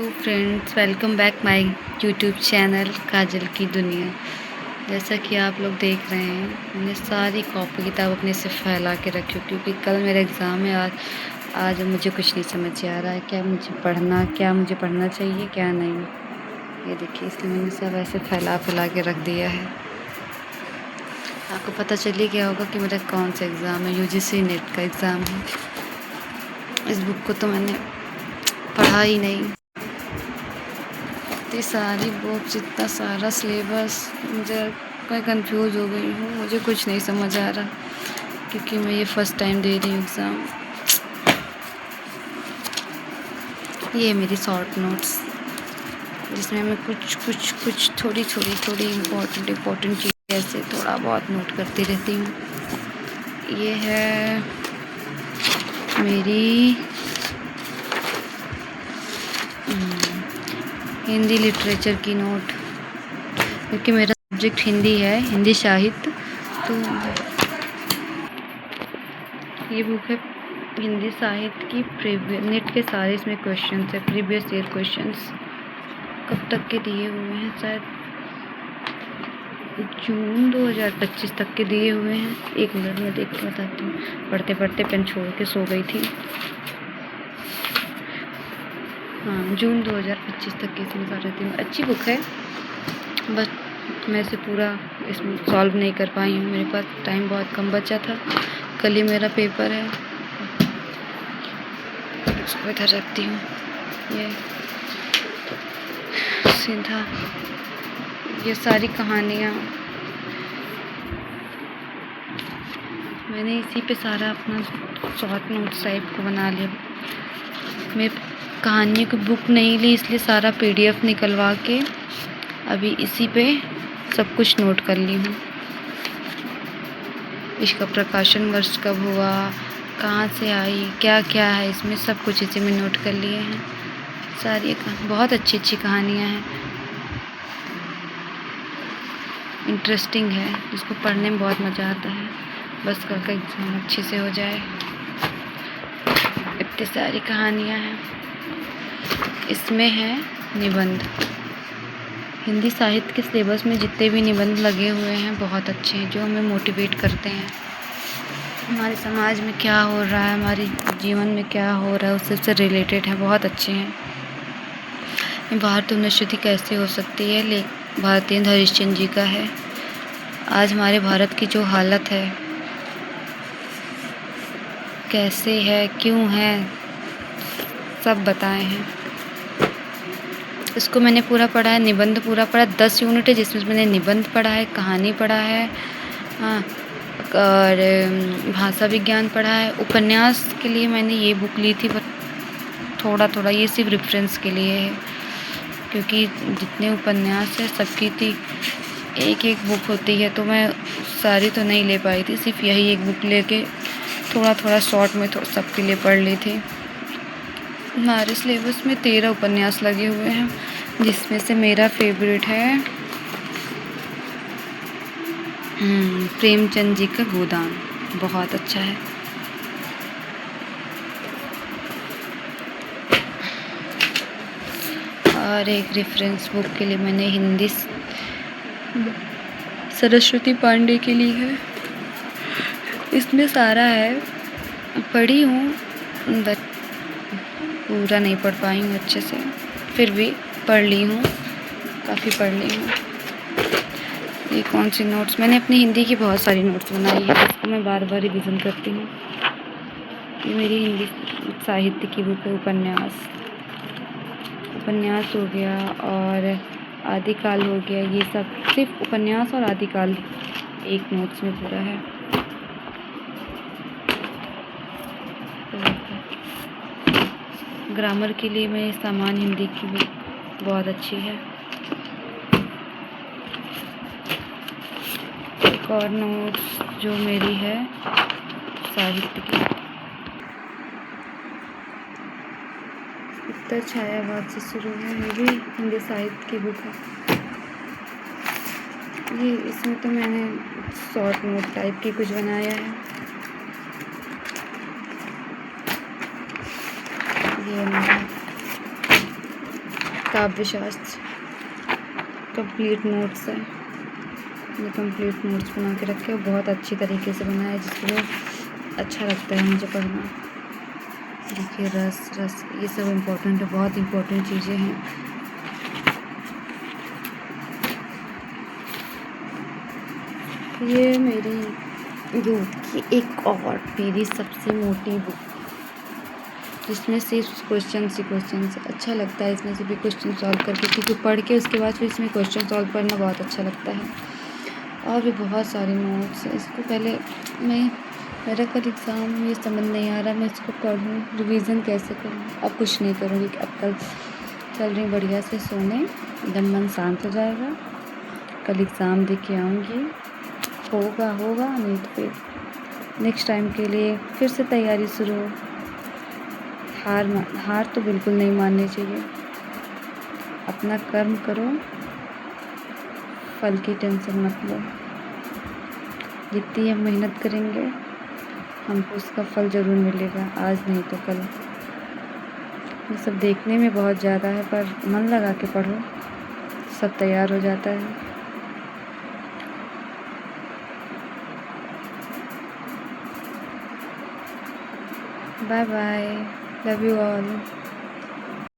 Friends, welcome back my YouTube channel Kajal की दुनिया। जैसा कि आप लोग देख रहे हैं, मैंने सारी कॉपी किताब अपने से फैला के रखी क्योंकि कल मेरा एग्ज़ाम है। आज मुझे कुछ नहीं समझ आ रहा है क्या मुझे पढ़ना चाहिए क्या नहीं। ये देखिए, इसलिए मैंने सब ऐसे फैला के रख दिया है। आपको पता चल ही गया होगा कि मेरा कौन सा एग्ज़ाम है। यूजीसी नेट का एग्ज़ाम है। इस बुक को तो मैंने पढ़ा ही नहीं। इतनी सारी बुक्स, इतना सारा सिलेबस, मैं कंफ्यूज हो गई हूँ। मुझे कुछ नहीं समझ आ रहा क्योंकि मैं ये फ़र्स्ट टाइम दे रही हूँ एग्ज़ाम। ये मेरी शॉर्ट नोट्स, जिसमें मैं कुछ थोड़ी इम्पोर्टेंट चीज़ें ऐसे थोड़ा बहुत नोट करती रहती हूँ। ये है मेरी हिंदी लिटरेचर की नोट, क्योंकि मेरा सब्जेक्ट हिंदी है, हिंदी साहित्य। तो ये बुक है हिंदी साहित्य की। नेट के सारे इसमें क्वेश्चंस है, प्रीवियस ईयर क्वेश्चंस कब तक के दिए हुए हैं, शायद जून 2025 तक के दिए हुए हैं। एक मिनट में देख के बताती हूँ। पढ़ते पढ़ते पेन छोड़ के सो गई थी। हाँ, जून 2025 तक की इसमें सारे दिन। अच्छी बुक है, बस मैं इसे पूरा इसमें सॉल्व नहीं कर पाई हूँ। मेरे पास टाइम बहुत कम बचा था। कल ही मेरा पेपर है। इसको इधर रखती हूँ। ये सीधा ये सारी कहानियाँ मैंने इसी पे सारा अपना शॉर्ट नोट्स टाइप को बना लिया। मैं कहानियों की बुक नहीं ली, इसलिए सारा PDF निकलवा के अभी इसी पे सब कुछ नोट कर ली हूँ। इसका प्रकाशन वर्ष कब हुआ, कहाँ से आई, क्या क्या है इसमें, सब कुछ इसी में नोट कर लिए हैं। सारी बहुत अच्छी कहानियाँ हैं, इंटरेस्टिंग है, जिसको पढ़ने में बहुत मज़ा आता है। बस कल का एग्ज़ाम अच्छे से हो जाए। इतनी सारी कहानियाँ हैं। इसमें है निबंध। हिंदी साहित्य के सिलेबस में जितने भी निबंध लगे हुए हैं बहुत अच्छे हैं, जो हमें मोटिवेट करते हैं। हमारे समाज में क्या हो रहा है, हमारे जीवन में क्या हो रहा है, उससे रिलेटेड है, बहुत अच्छे हैं। भारत उन्नति कैसे हो सकती है, भारतेंदु हरिश्चंद्र जी का है। आज हमारे भारत की जो हालत है, कैसे है, क्यों है, सब बताए हैं। इसको मैंने पूरा पढ़ा है, निबंध पूरा पढ़ा। 10 यूनिट है, जिसमें मैंने निबंध पढ़ा है, कहानी पढ़ा है, हाँ, और भाषा विज्ञान पढ़ा है। उपन्यास के लिए मैंने ये बुक ली थी, पर थोड़ा ये सिर्फ रेफरेंस के लिए है, क्योंकि जितने उपन्यास है सबकी थी एक बुक होती है, तो मैं सारी तो नहीं ले पाई थी। सिर्फ यही एक बुक लेके थोड़ा शॉर्ट में सबके लिए पढ़ ली थी। हमारे सिलेबस में 13 उपन्यास लगे हुए हैं, जिसमें से मेरा फेवरेट है प्रेमचंद जी का गोदान। बहुत अच्छा है। और एक रेफरेंस बुक के लिए मैंने हिंदी सरस्वती पांडे के लिए है। इसमें सारा है, पढ़ी हूँ बट पूरा नहीं पढ़ पाई हूँ अच्छे से, फिर भी पढ़ ली हूँ, काफ़ी पढ़ ली हूँ। ये कौन सी नोट्स, मैंने अपनी हिंदी की बहुत सारी नोट्स बनाई है, जिसको मैं बार रिवीजन करती हूँ। ये मेरी हिंदी साहित्य की बुक है। उपन्यास हो गया और आदिकाल हो गया, ये सब सिर्फ उपन्यास और आदिकाल एक नोट्स में पूरा है। ग्रामर के लिए मैं सामान्य हिंदी की बुक बहुत अच्छी है। एक और नोट्स जो मेरी है साहित्य की, उत्तर छायावाद से शुरू है, ये भी हिंदी साहित्य की बुक है। ये इसमें तो मैंने शॉर्ट नोट टाइप की कुछ बनाया है। ये काव्य शास्त्र कंप्लीट नोट्स है। ये कंप्लीट नोट्स बना के रखे और बहुत अच्छी तरीके से बनाया है, जिसमें अच्छा लगता है मुझे पढ़ना। देखिए रस ये सब इम्पोर्टेंट है, बहुत इम्पोर्टेंट चीज़ें हैं। ये मेरी योग की एक और मेरी सबसे मोटी बुक, जिसमें सिर्फ क्वेश्चन ही क्वेश्चन अच्छा लगता है इसमें से भी क्वेश्चन सॉल्व करके, क्योंकि पढ़ के उसके बाद फिर इसमें क्वेश्चन सॉल्व करना बहुत अच्छा लगता है। और भी बहुत सारे नोट्स हैं। इसको पहले मेरा कल एग्ज़ाम, ये समझ नहीं आ रहा मैं इसको पढ़ूँ, रिवीजन कैसे करूँ। अब कुछ नहीं करूँगी, अब कल चल रही बढ़िया से सोने, एकदम मन शांत हो जाएगा। कल एग्ज़ाम दे के आऊँगी, होगा नहीं तो फिर नेक्स्ट टाइम के लिए फिर से तैयारी शुरू। हार तो बिल्कुल नहीं माननी चाहिए। अपना कर्म करो, फल की टेंशन मत लो। जितनी हम मेहनत करेंगे हमको उसका फल ज़रूर मिलेगा, आज नहीं तो कल। ये सब देखने में बहुत ज़्यादा है, पर मन लगा के पढ़ो, सब तैयार हो जाता है। Bye bye, love you all.